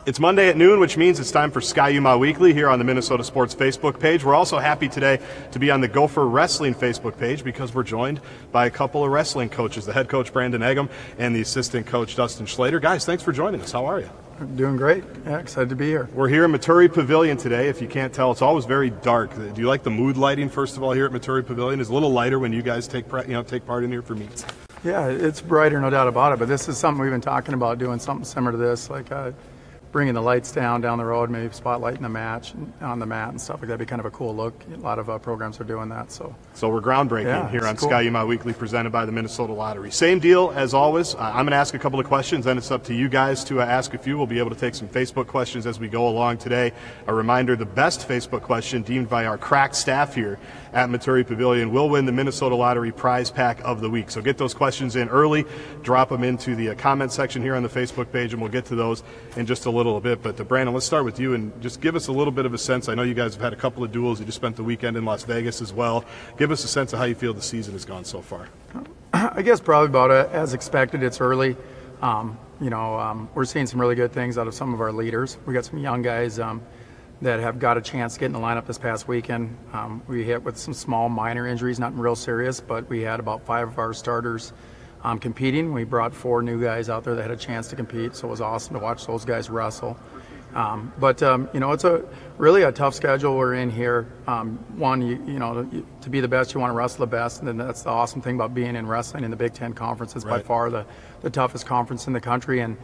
It's Monday at noon, which means it's time for Ski-U-Mah Weekly here on the Minnesota Sports Facebook page. We're also happy today to be on the Gopher Wrestling Facebook page because we're joined by a couple of wrestling coaches, the head coach Brandon Eggum and the assistant coach Justin Schlatter. Guys, thanks for joining us. How are you? Doing great. Yeah, excited to be here. We're here in Maturi Pavilion today. If you can't tell, it's always very dark. Do you like the mood lighting, first of all, here at Maturi Pavilion? It's a little lighter when you guys take part in here for meets. Yeah, it's brighter, no doubt about it, but this is something we've been talking about, doing something similar to this, like bringing the lights down the road, maybe spotlighting the match on the mat and stuff like that. Be kind of a cool look. A lot of programs are doing that. So we're groundbreaking here on cool. Ski-U-Mah Weekly, presented by the Minnesota Lottery. Same deal as always. I'm going to ask a couple of questions, then it's up to you guys to ask a few. We'll be able to take some Facebook questions as we go along today. A reminder: the best Facebook question deemed by our crack staff here at Maturi Pavilion will win the Minnesota Lottery prize pack of the week. So get those questions in early, drop them into the comment section here on the Facebook page, and we'll get to those in just a little bit. But Brandon, let's start with you and just give us a little bit of a sense. I know you guys have had a couple of duels. You just spent the weekend in Las Vegas as well. Give us a sense of how you feel the season has gone so far. I guess probably about as expected. It's early. We're seeing some really good things out of some of our leaders. We got some young guys that have got a chance to get in the lineup this past weekend. We hit with some small minor injuries, nothing real serious, but we had about 5 of our starters competing. We brought 4 new guys out there that had a chance to compete, so it was awesome to watch those guys wrestle. It's really a tough schedule we're in here. To be the best, you want to wrestle the best, and then that's the awesome thing about being in wrestling in the Big Ten Conference. It's by far the toughest conference in the country, and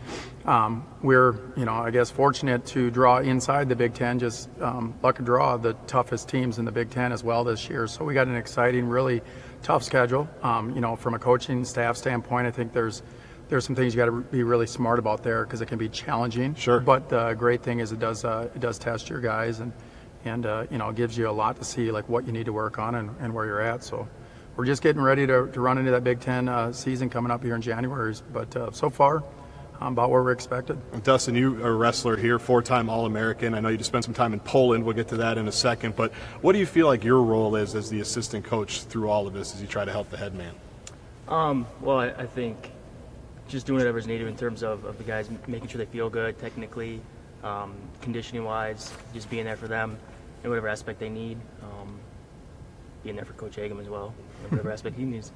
we're, I guess, fortunate to draw inside the Big Ten, just luck of draw, the toughest teams in the Big Ten as well this year. So we got an exciting, really tough schedule. From a coaching staff standpoint, I think there's some things you got to be really smart about there because it can be challenging. Sure. But the great thing is it does test your guys and it gives you a lot to see, like what you need to work on and where you're at. So we're just getting ready to run into that Big Ten season coming up here in January. But so far, about where we're expected. Dustin, you are a wrestler here, 4-time All-American. I know you just spent some time in Poland. We'll get to that in a second. But what do you feel like your role is as the assistant coach through all of this as you try to help the head man? I think just doing whatever's needed in terms of the guys, making sure they feel good technically, conditioning-wise, just being there for them in whatever aspect they need, being there for Coach Eggum as well, in whatever aspect he needs.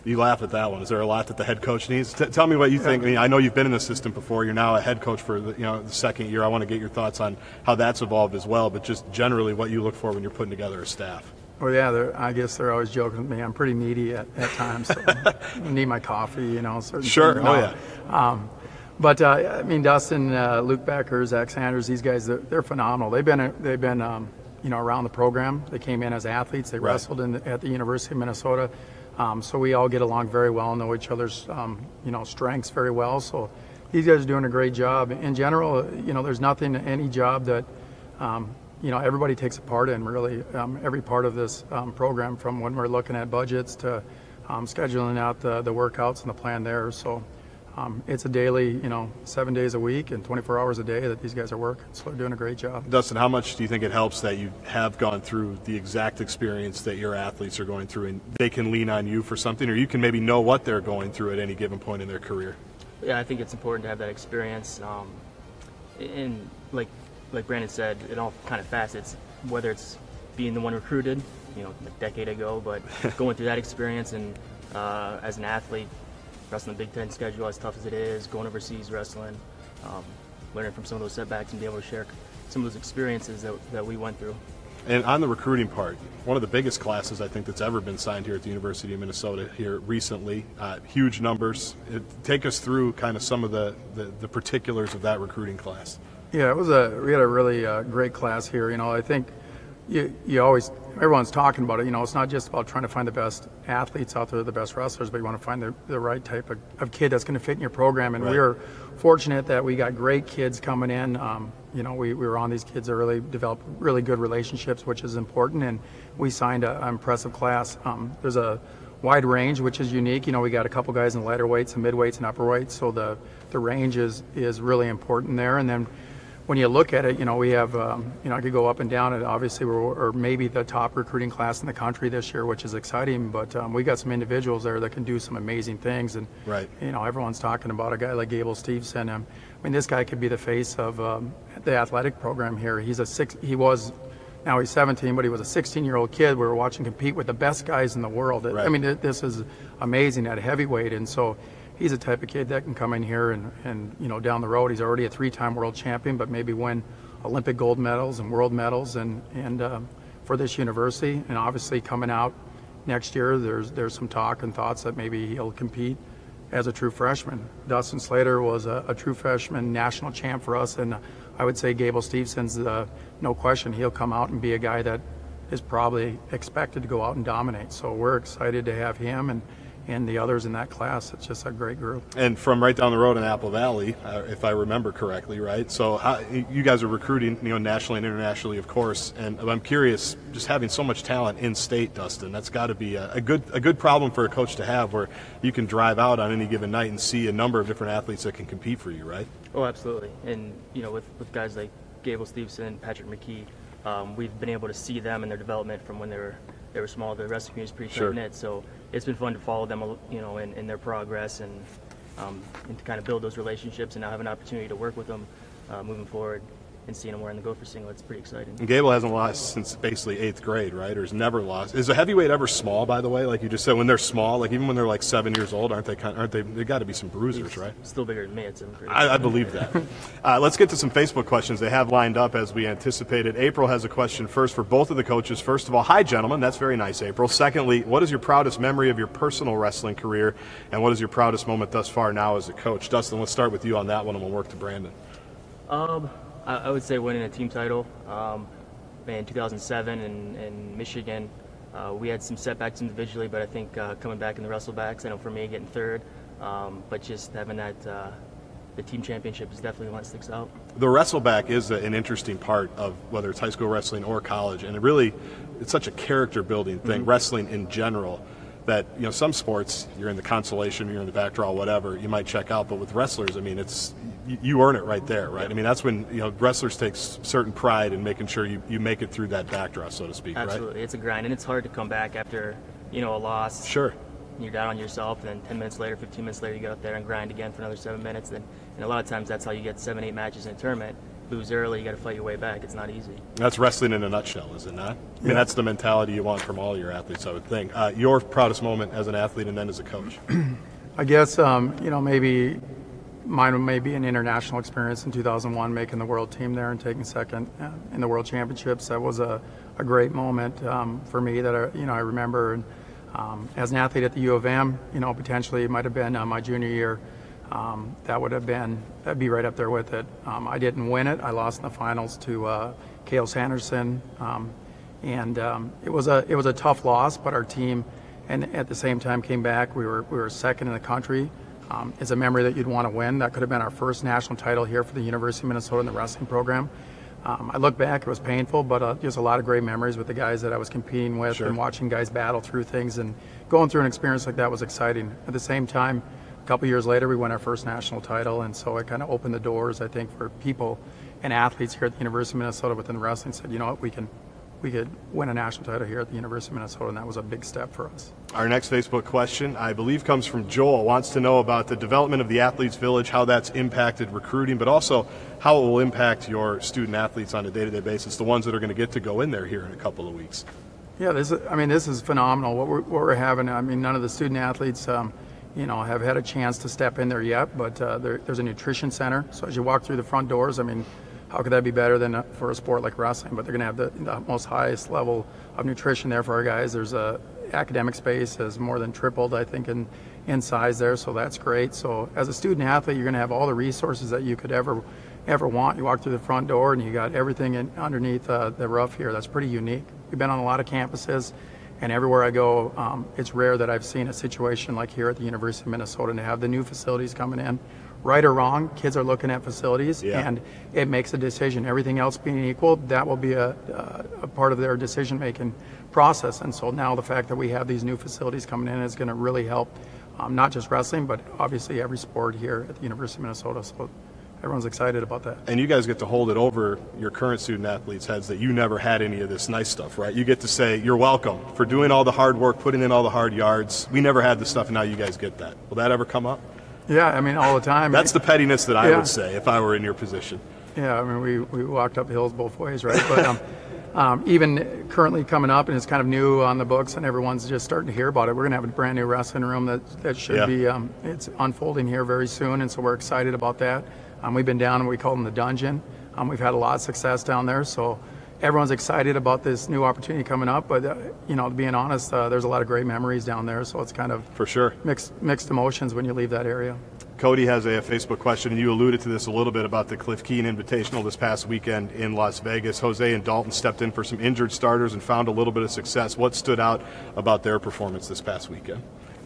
You laugh at that one. Is there a lot that the head coach needs? Tell me what you think. I mean, I know you've been an assistant before. You're now a head coach for the second year. I want to get your thoughts on how that's evolved as well, but just generally what you look for when you're putting together a staff. Well, yeah, I guess they're always joking with me. I'm pretty needy at times. So I need my coffee, Sure. Things. Oh, yeah. Dustin, Luke Becker, Zach Sanders, these guys, they're phenomenal. They've been around the program. They came in as athletes. They wrestled at the University of Minnesota. So we all get along very well and know each other's, strengths very well. So these guys are doing a great job. In general, there's nothing, any job that, everybody takes a part in, really. Every part of this program, from when we're looking at budgets to scheduling out the workouts and the plan there. So it's a daily, 7 days a week and 24 hours a day that these guys are working. So they're doing a great job. Dustin, how much do you think it helps that you have gone through the exact experience that your athletes are going through and they can lean on you for something, or you can maybe know what they're going through at any given point in their career? Yeah, I think it's important to have that experience. And like Brandon said, it all kind of facets, whether it's being the one recruited, a decade ago, but going through that experience and as an athlete, wrestling the Big Ten schedule as tough as it is, going overseas wrestling, learning from some of those setbacks and being able to share some of those experiences that we went through. And on the recruiting part, one of the biggest classes I think that's ever been signed here at the University of Minnesota here recently, huge numbers. Take us through kind of some of the particulars of that recruiting class. Yeah, we had a really great class here. I think everyone's talking about it. It's not just about trying to find the best athletes out there, the best wrestlers, but you want to find the right type of kid that's going to fit in your program. And we were fortunate that we got great kids coming in. We were on these kids early, developed really good relationships, which is important, and we signed an impressive class. There's a wide range, which is unique. We got a couple guys in lighter weights and mid weights and upper weights, so the range is really important there. And then when you look at it, we have, I could go up and down, and obviously we're maybe the top recruiting class in the country this year, which is exciting, but we got some individuals there that can do some amazing things, and right. Everyone's talking about a guy like Gable Stevenson. This guy could be the face of the athletic program here. Now he's 17, but he was a 16-year-old kid we were watching compete with the best guys in the world. Right. This is amazing at heavyweight, and so he's the type of kid that can come in here and down the road. He's already a 3-time world champion, but maybe win Olympic gold medals and world medals and for this university. And obviously coming out next year, there's some talk and thoughts that maybe he'll compete as a true freshman. Dustin Schlatter was a true freshman national champ for us, and I would say Gable Stevenson's no question he'll come out and be a guy that is probably expected to go out and dominate. So we're excited to have him and the others in that class. It's just a great group. And from right down the road in Apple Valley, if I remember correctly, right? So you guys are recruiting, nationally and internationally, of course. And I'm curious, just having so much talent in state, Dustin, that's got to be a good problem for a coach to have, where you can drive out on any given night and see a number of different athletes that can compete for you, right? Oh, absolutely. And with guys like Gable Stevenson, Patrick McKee, we've been able to see them and their development from when they were small. The wrestling community is pretty tight-knit, so it's been fun to follow them, in their progress and to kind of build those relationships, and now have an opportunity to work with them moving forward and seeing them wearing the Gopher singlet. It's pretty exciting. And Gable hasn't lost since basically 8th grade, right? Or has never lost. Is a heavyweight ever small, by the way? Like you just said, when they're small, like even when they're like 7 years old, aren't they? They got to be some bruisers, right? Still bigger than me. It's I believe that. Let's get to some Facebook questions. They have lined up as we anticipated. April has a question first for both of the coaches. First of all, hi, gentlemen. That's very nice, April. Secondly, what is your proudest memory of your personal wrestling career, and what is your proudest moment thus far now as a coach? Dustin, let's start with you on that one, and we'll work to Brandon. I would say winning a team title in 2007 in Michigan. We had some setbacks individually, but I think coming back in the wrestlebacks, I know for me getting third, but just having that the team championship is definitely one that sticks out. The wrestleback is an interesting part of whether it's high school wrestling or college, and it's such a character building thing, wrestling in general, that some sports you're in the consolation, you're in the back draw, whatever, you might check out, but with wrestlers, it's you earn it right there, right? That's when wrestlers take certain pride in making sure you make it through that back draw, so to speak. Absolutely. Right? It's a grind, and it's hard to come back after a loss. Sure. You're down on yourself, and then 10 minutes later, 15 minutes later, you get up there and grind again for another 7 minutes. And a lot of times that's how you get 7-8 matches in a tournament. Lose early, you got to fight your way back. It's not easy. That's wrestling in a nutshell, is it not? That's the mentality you want from all your athletes, I would think. Your proudest moment as an athlete and then as a coach? I guess, maybe mine may be an international experience in 2001, making the world team there and taking second in the World Championships. That was a great moment for me that I remember. And as an athlete at the U of M, potentially it might have been my junior year. That'd be right up there with it. I didn't win it. I lost in the finals to Cale Sanderson, and it was a tough loss. But our team, and at the same time, came back. We were second in the country. It's a memory that you'd want to win. That could have been our first national title here for the University of Minnesota in the wrestling program. I look back, it was painful, but just a lot of great memories with the guys that I was competing with. Sure. And watching guys battle through things, and going through an experience like that was exciting. At the same time, a couple years later, we won our first national title, and so it kind of opened the doors, I think, for people and athletes here at the University of Minnesota within the wrestling. Said, we could win a national title here at the University of Minnesota, and that was a big step for us. Our next Facebook question, I believe, comes from Joel. Wants to know about the development of the Athletes Village, how that's impacted recruiting, but also how it will impact your student athletes on a day-to-day basis, the ones that are going to get to go in there here in a couple of weeks. Yeah, this is phenomenal. What we're having. None of the student athletes, have had a chance to step in there yet, but there's a nutrition center. So as you walk through the front doors, how could that be better than for a sport like wrestling? But they're going to have the most highest level of nutrition there for our guys. There's a academic space has more than tripled, I think, in size there, so that's great. So as a student athlete, you're going to have all the resources that you could ever want. You walk through the front door and you got everything underneath the roof here. That's pretty unique. We've been on a lot of campuses, and everywhere I go, it's rare that I've seen a situation like here at the University of Minnesota, and to have the new facilities coming in. Right or wrong, kids are looking at facilities, and it makes a decision. Everything else being equal, that will be a part of their decision-making process. And so now the fact that we have these new facilities coming in is going to really help not just wrestling, but obviously every sport here at the University of Minnesota. So everyone's excited about that. And you guys get to hold it over your current student athletes' heads that you never had any of this nice stuff, right? You get to say, you're welcome for doing all the hard work, putting in all the hard yards. We never had this stuff, and now you guys get that. Will that ever come up? Yeah, I mean, all the time. That's the pettiness that I would say if I were in your position. Yeah, I mean, we walked up hills both ways, right? But even currently coming up, and it's kind of new on the books, and everyone's just starting to hear about it. We're going to have a brand new wrestling room that should be it's unfolding here very soon, and so we're excited about that. We've been down, and we call them the dungeon. We've had a lot of success down there, so everyone's excited about this new opportunity coming up. But you know, being honest, there's a lot of great memories down there, so it's kind of for sure mixed emotions when you leave that area. Cody has a Facebook question, and you alluded to this a little bit about the Cliff Keen Invitational this past weekend in Las Vegas. Jose and Dalton stepped in for some injured starters and found a little bit of success. What stood out about their performance this past weekend?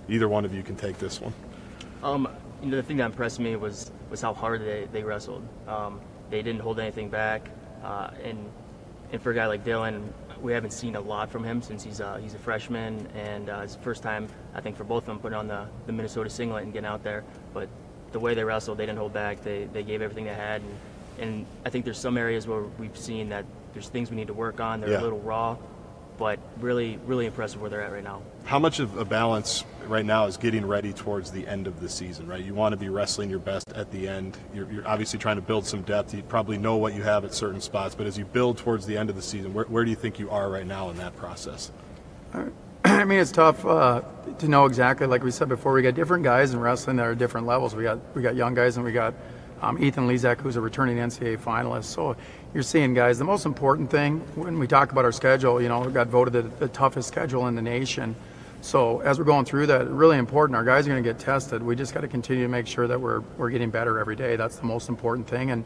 Either one of you can take this one. You know, the thing that impressed me was how hard they wrestled. They didn't hold anything back, and for a guy like Dylan, we haven't seen a lot from him since he's a freshman, and it's the first time, I think, for both of them putting on the Minnesota singlet and getting out there. But the way they wrestled, they didn't hold back. They gave everything they had, and I think there's some areas where we've seen that there's things we need to work on. They're a little raw, but really, really impressive where they're at right now. How much of a balance right now is getting ready towards the end of the season, right? You want to be wrestling your best at the end. You're obviously trying to build some depth. You probably know what you have at certain spots, but as you build towards the end of the season, where do you think you are right now in that process? I mean, it's tough to know exactly. Like we said before, we got different guys in wrestling that are different levels. We got young guys, and we got Ethan Lezak, who's a returning NCAA finalist. So you're seeing guys. The most important thing when we talk about our schedule, you know, we got voted the toughest schedule in the nation. So as we're going through that, really important. Our guys are going to get tested. We just got to continue to make sure that we're getting better every day. That's the most important thing,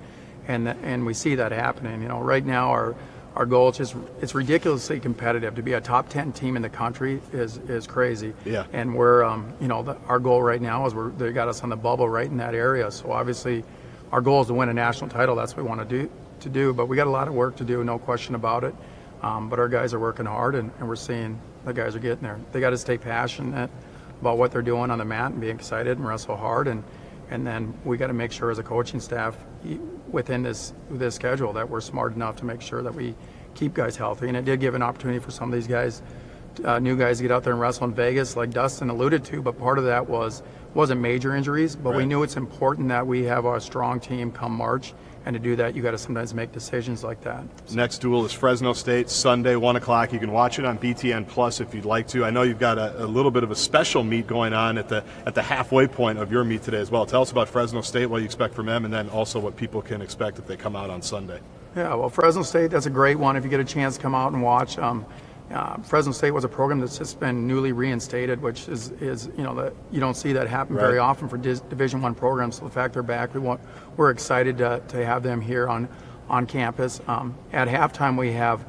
and we see that happening. You know, right now our goal is it's ridiculously competitive. To be a top 10 team in the country is crazy. Yeah. And we're you know, our goal right now is they got us on the bubble right in that area. So obviously our goal is to win a national title. That's what we want to do. But we got a lot of work to do, no question about it. But our guys are working hard, and we're seeing the guys are getting there. They got to stay passionate about what they're doing on the mat and be excited and wrestle hard. And then we got to make sure as a coaching staff within this schedule that we're smart enough to make sure that we keep guys healthy. And it did give an opportunity for some of these guys, new guys, to get out there and wrestle in Vegas, like Dustin alluded to. But part of that wasn't major injuries, but we knew it's important that we have a strong team come March. And to do that, you got to sometimes make decisions like that. Next duel is Fresno State, Sunday, 1 o'clock. You can watch it on BTN Plus if you'd like to. I know you've got a little bit of a special meet going on at the halfway point of your meet today as well. Tell us about Fresno State, what you expect from them, and then also what people can expect if they come out on Sunday. Yeah, well, Fresno State, that's a great one. If you get a chance to come out and watch. Fresno State was a program that's just been newly reinstated, which is you know, that you don't see that happen very often for Division I programs. So the fact they're back, we're excited to have them here on campus. At halftime, we have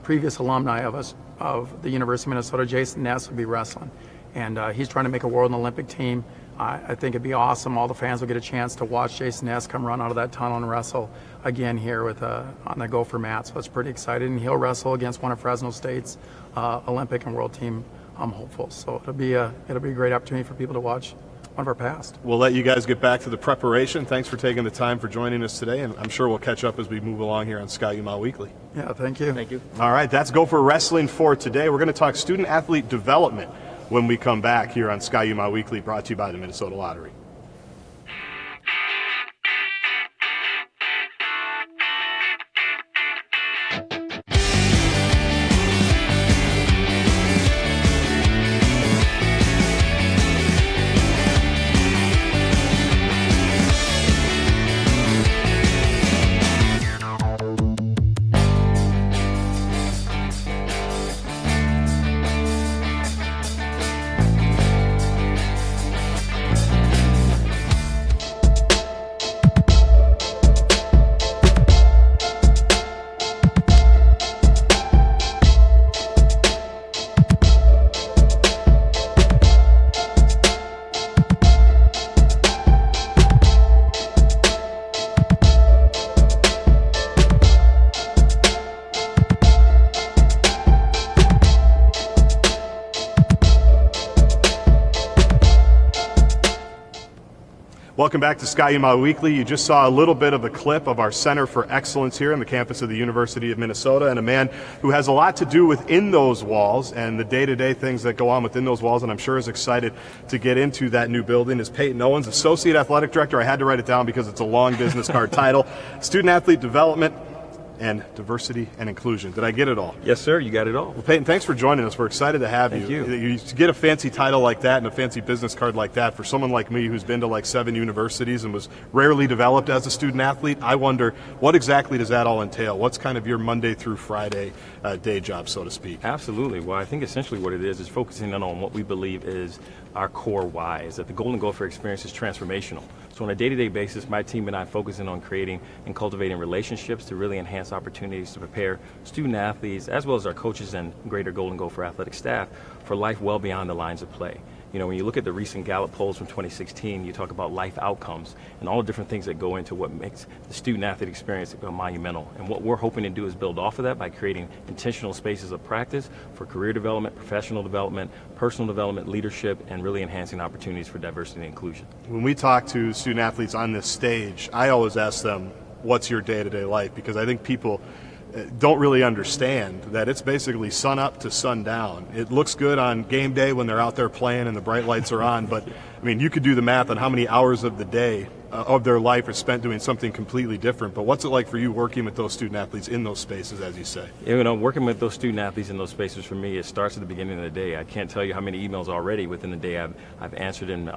previous alumni of the University of Minnesota. Jason Ness will be wrestling, and he's trying to make a World and Olympic team. I think it'd be awesome. All the fans will get a chance to watch Jason Ness come run out of that tunnel and wrestle again here with on the Gopher mat. So it's pretty exciting. And he'll wrestle against one of Fresno State's Olympic and world team hopefuls. So it'll be a great opportunity for people to watch one of our past. We'll let you guys get back to the preparation. Thanks for taking the time for joining us today, and I'm sure we'll catch up as we move along here on Ski-U-Mah Weekly. Yeah, thank you. Thank you. All right, that's Gopher Wrestling for today. We're going to talk student-athlete development when we come back here on Ski-U-Mah Weekly, brought to you by the Minnesota Lottery. Welcome back to Ski-U-Mah Weekly. You just saw a little bit of a clip of our Center for Excellence here on the campus of the University of Minnesota, and a man who has a lot to do within those walls and the day-to-day things that go on within those walls, and I'm sure is excited to get into that new building, is Peyton Owens, Associate Athletic Director. I had to write it down because it's a long business card title. Student Athlete Development and Diversity and Inclusion. Did I get it all? Yes, sir. You got it all. Well, Peyton, thanks for joining us. We're excited to have you. You get a fancy title like that and a fancy business card like that for someone like me who's been to like 7 universities and was rarely developed as a student athlete. I wonder, what exactly does that all entail? What's kind of your Monday through Friday day job, so to speak? Absolutely. Well, I think essentially what it is focusing in on what we believe is our core why, is that the Golden Gopher experience is transformational. So on a day-to-day basis, my team and I focusing on creating and cultivating relationships to really enhance opportunities to prepare student athletes, as well as our coaches and greater Golden Gopher athletic staff, for life well beyond the lines of play. You know, when you look at the recent Gallup polls from 2016, you talk about life outcomes and all the different things that go into what makes the student athlete experience monumental. And what we're hoping to do is build off of that by creating intentional spaces of practice for career development, professional development, personal development, leadership, and really enhancing opportunities for diversity and inclusion. When we talk to student athletes on this stage, I always ask them, what's your day-to-day life? Because I think people don't really understand that it's basically sun up to sun down. It looks good on game day when they're out there playing and the bright lights are on, but I mean, you could do the math on how many hours of the day of their life are spent doing something completely different. But what's it like for you working with those student athletes in those spaces, as you say? You know, working with those student athletes in those spaces, for me, it starts at the beginning of the day. I can't tell you how many emails already within the day I've answered and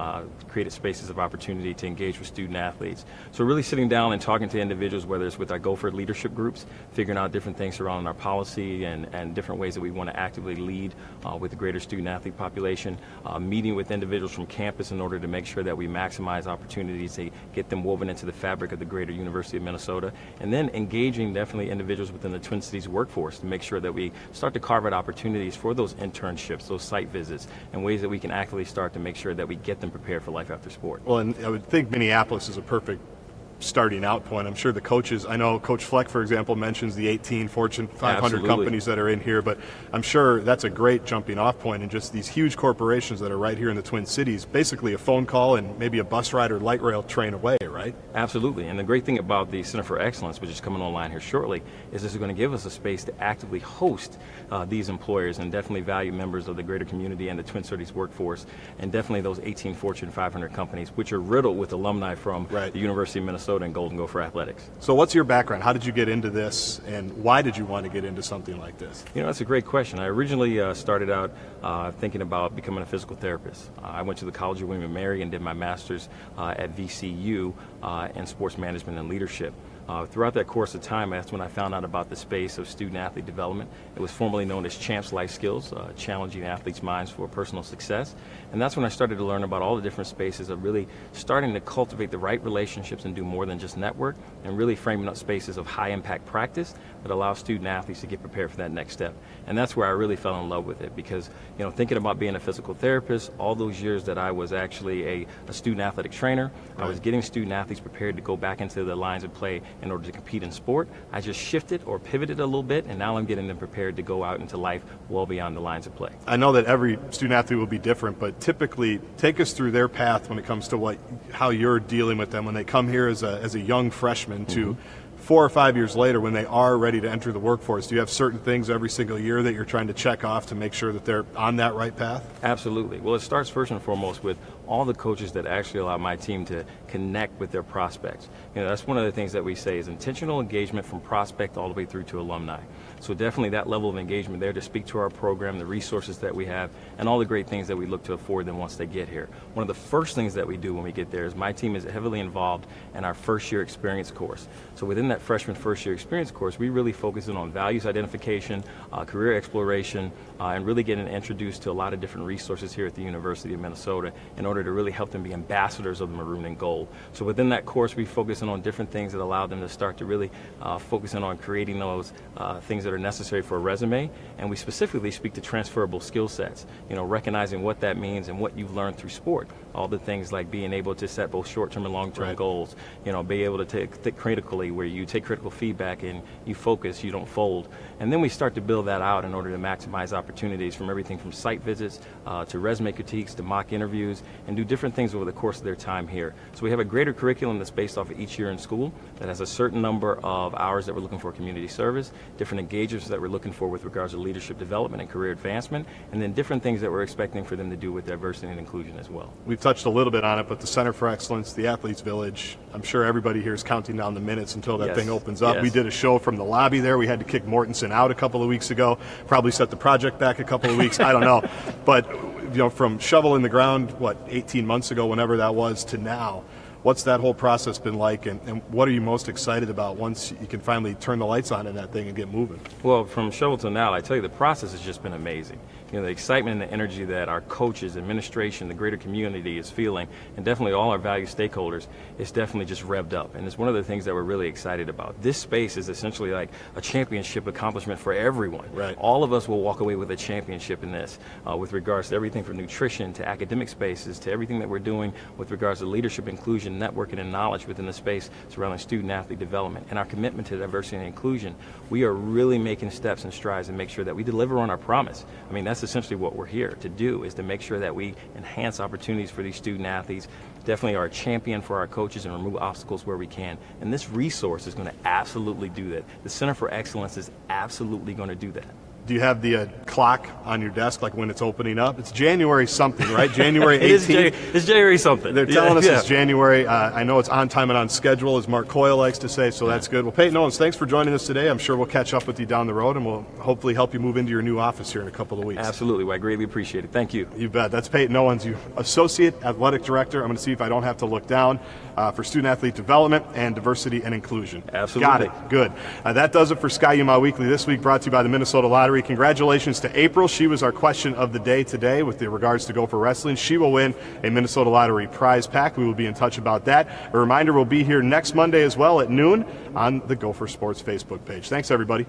created spaces of opportunity to engage with student athletes. So really sitting down and talking to individuals, whether it's with our Gopher leadership groups, figuring out different things surrounding our policy and different ways that we want to actively lead with the greater student athlete population, meeting with individuals from campus in order to make sure that we maximize opportunities to get them woven into the fabric of the greater University of Minnesota, and then engaging definitely individuals within the Twin Cities workforce to make sure that we start to carve out opportunities for those internships, those site visits, and ways that we can actively start to make sure that we get them prepared for life after sport. Well, and I would think Minneapolis is a perfect starting out point. I'm sure the coaches, I know Coach Fleck, for example, mentions the 18 Fortune 500 Absolutely. companies that are in here, but I'm sure that's a great jumping off point, and just these huge corporations that are right here in the Twin Cities, basically a phone call and maybe a bus ride or light rail train away, right? Absolutely. And the great thing about the Center for Excellence, which is coming online here shortly, is this is going to give us a space to actively host these employers and definitely value members of the greater community and the Twin Cities workforce, and definitely those 18 Fortune 500 companies, which are riddled with alumni from the University of Minnesota and Golden Gopher Athletics. So what's your background? How did you get into this, and why did you want to get into something like this? You know, that's a great question. I originally started out thinking about becoming a physical therapist. I went to the College of William & Mary and did my master's at VCU in sports management and leadership. Throughout that course of time, that's when I found out about the space of student athlete development. It was formerly known as Champs Life Skills, challenging athletes' minds for personal success. And that's when I started to learn about all the different spaces of really starting to cultivate the right relationships and do more than just network, and really framing up spaces of high impact practice that allow student athletes to get prepared for that next step. And that's where I really fell in love with it, because, you know, thinking about being a physical therapist, all those years that I was actually a student athletic trainer, I was getting student athletes prepared to go back into the lines of play in order to compete in sport. I just shifted or pivoted a little bit, and now I'm getting them prepared to go out into life well beyond the lines of play. I know that every student athlete will be different, but typically take us through their path when it comes to how you're dealing with them when they come here as a young freshman to 4 or 5 years later when they are ready to enter the workforce. Do you have certain things every single year that you're trying to check off to make sure that they're on that right path? Absolutely. Well, it starts first and foremost with all the coaches that actually allow my team to connect with their prospects. You know, that's one of the things that we say is intentional engagement from prospect all the way through to alumni. So definitely that level of engagement there to speak to our program, the resources that we have, and all the great things that we look to afford them once they get here. One of the first things that we do when we get there is my team is heavily involved in our first year experience course. So within that freshman first year experience course, we really focus in on values identification, career exploration, and really getting introduced to a lot of different resources here at the University of Minnesota in order to really help them be ambassadors of the maroon and gold. So within that course, we focus in on different things that allow them to start to really focus in on creating those things that are necessary for a resume, and we specifically speak to transferable skill sets, you know, recognizing what that means and what you've learned through sport. All the things like being able to set both short-term and long-term goals, you know, be able to think critically, where you take critical feedback and you focus, you don't fold. And then we start to build that out in order to maximize opportunities from everything from site visits to resume critiques to mock interviews, and do different things over the course of their time here. So we have a greater curriculum that's based off of each year in school that has a certain number of hours that we're looking for community service, different engagements that we're looking for with regards to leadership development and career advancement, and then different things that we're expecting for them to do with diversity and inclusion as well. We've touched a little bit on it, but the Center for Excellence, the Athletes Village, I'm sure everybody here is counting down the minutes until that thing opens up. Yes. We did a show from the lobby there. We had to kick Mortensen out a couple of weeks ago, probably set the project back a couple of weeks. I don't know. But, you know, from shovel in the ground, 18 months ago, whenever that was, to now, what's that whole process been like, and what are you most excited about once you can finally turn the lights on in that thing and get moving? Well, from shovel to now, I tell you, the process has just been amazing. You know, the excitement and the energy that our coaches, administration, the greater community is feeling, and definitely all our value stakeholders, it's definitely just revved up. And it's one of the things that we're really excited about. This space is essentially like a championship accomplishment for everyone. Right. All of us will walk away with a championship in this, with regards to everything from nutrition to academic spaces to everything that we're doing with regards to leadership, inclusion, networking, and knowledge within the space surrounding student-athlete development. And our commitment to diversity and inclusion, we are really making steps and strides and make sure that we deliver on our promise. I mean, that's essentially what we're here to do, is to make sure that we enhance opportunities for these student athletes, definitely are a champion for our coaches, and remove obstacles where we can. And this resource is going to absolutely do that. The Center for Excellence is absolutely going to do that. Do you have the clock on your desk, like when it's opening up? It's January something, right? January 18th. It's January something. They're telling us it's January. I know it's on time and on schedule, as Mark Coyle likes to say, so that's good. Well, Peyton Owens, thanks for joining us today. I'm sure we'll catch up with you down the road, and we'll hopefully help you move into your new office here in a couple of weeks. Absolutely. Well, I greatly appreciate it. Thank you. You bet. That's Peyton Owens, you Associate Athletic Director. I'm going to see if I don't have to look down for student-athlete development and diversity and inclusion. Absolutely. Got it. Good. That does it for Ski-U-Mah Weekly this week, brought to you by the Minnesota Lottery. Congratulations to April. She was our question of the day today with regards to Gopher Wrestling. She will win a Minnesota Lottery prize pack. We will be in touch about that. A reminder, we'll be here next Monday as well at noon on the Gopher Sports Facebook page. Thanks, everybody.